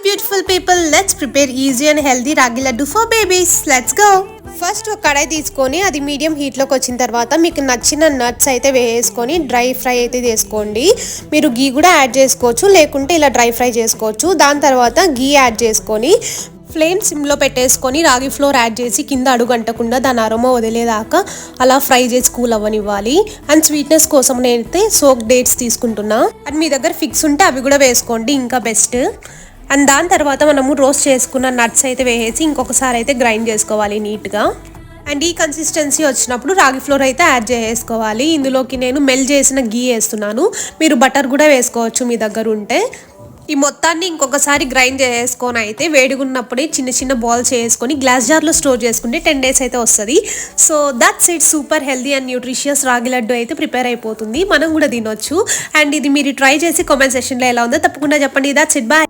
Beautiful people, let's prepare easy and healthy ragi laddu for babies. Let's go. First ఒక కడాయి తీసుకొని అది medium హీట్లోకి వచ్చిన తర్వాత మీకు నచ్చిన నట్స్ అయితే వేసుకొని డ్రై ఫ్రై అయితే చేసుకోండి. మీరు గీ కూడా యాడ్ చేసుకోవచ్చు, లేకుంటే ఇలా డ్రై ఫ్రై చేసుకోవచ్చు. దాని తర్వాత గీ యాడ్ చేసుకొని ఫ్లేమ్ సిమ్లో పెట్టేసుకొని రాగి ఫ్లోర్ యాడ్ చేసి కింద అడుగంటకుండా దాని అరోమా వదిలేదాకా అలా ఫ్రై చేసి కూల్ అవ్వనివ్వాలి. అండ్ స్వీట్నెస్ కోసం నేనైతే సోక్ డేట్స్ తీసుకుంటున్నా. అండ్ మీ దగ్గర ఫిక్స్ ఉంటే అవి కూడా వేసుకోండి, ఇంకా బెస్ట్. అండ్ దాని తర్వాత మనము రోస్ట్ చేసుకున్న నట్స్ అయితే వేసేసి ఇంకొకసారి అయితే గ్రైండ్ చేసుకోవాలి నీట్గా. అండ్ ఈ కన్సిస్టెన్సీ వచ్చినప్పుడు రాగి ఫ్లోర్ అయితే యాడ్ చేసుకోవాలి. ఇందులోకి నేను మెల్ట్ చేసిన గీ వేస్తున్నాను, మీరు బటర్ కూడా వేసుకోవచ్చు మీ దగ్గర ఉంటే. ఈ మొత్తాన్ని ఇంకొకసారి గ్రైండ్ చేసుకొని అయితే వేడిగున్నప్పుడే చిన్న చిన్న బాల్స్ చేసుకొని గ్లాస్ జార్లో స్టోర్ చేసుకుంటే 10 days అయితే వస్తుంది. So that's it, super healthy and nutritious రాగి లడ్డు అయితే ప్రిపేర్ అయిపోతుంది. మనం కూడా తినొచ్చు. అండ్ ఇది మీరు ట్రై చేసి కామెంట్ సెక్షన్లో ఎలా ఉందో తప్పకుండా చెప్పండి. That's it, bye.